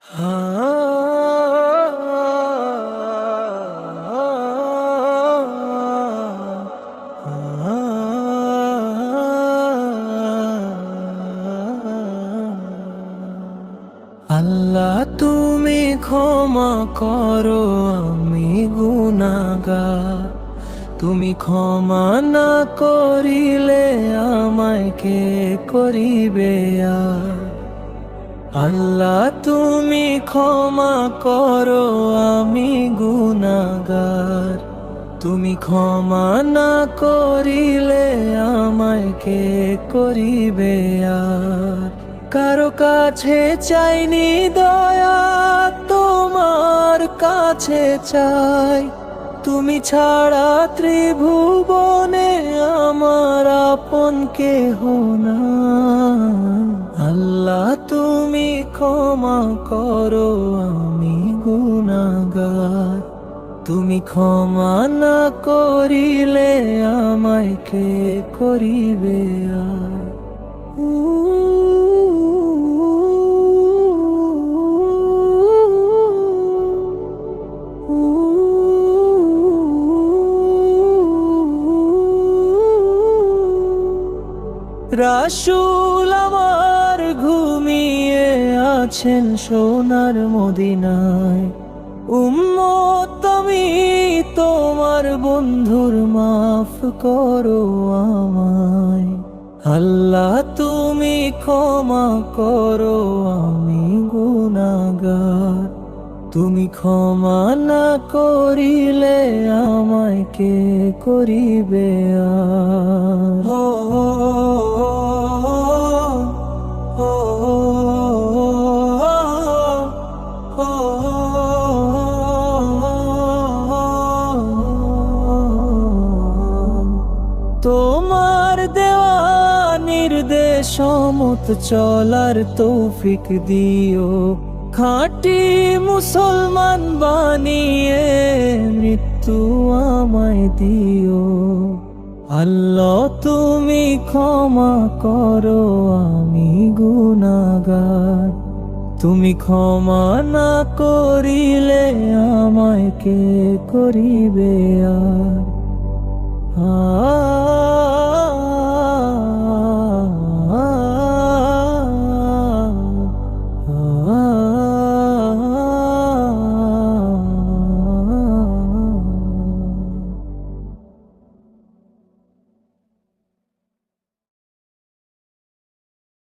আল্লাহ তুমি ক্ষমা করো, আমি গুনাহগার। তুমি ক্ষমা না করিলে আমায় কে করিবে আর? আল্লাহ তুমি ক্ষমা করো, আমি গুনাহগার। তুমি ক্ষমা না করিলে আমায় কে করিবে আর? কারো কাছে চাইনি দয়া, তোমার কাছে চাই। তুমি ছাড়া ত্রিভুবনে আমার আপন কেহ নাই। আল্লাহ তুমি ক্ষমা করো, আমি গুনাহগার। তুমি ক্ষমা না করিলে আমায় কে করিবে আর? রাসূল আমার ঘুমিয়ে আছেন সোনার মদিনায়। উম্মত আমি তোমার বন্ধুর, মাফ করো আমায়। আল্লাহ তুমি ক্ষমা করো, আমি গুনাহগার। তুমি ক্ষমা না করিলে আমায় কে করিবে আর? তোমার দেওয়া নির্দেশ মত চলার তৌফিক দিও। খাঁটি মুসলমান বানিয়ে মৃত্যু আমায় দিও। আল্লাহ তুমি ক্ষমা করো, আমি গুনাহগার। তুমি ক্ষমা না করিলে আমায় কে করিবে আর?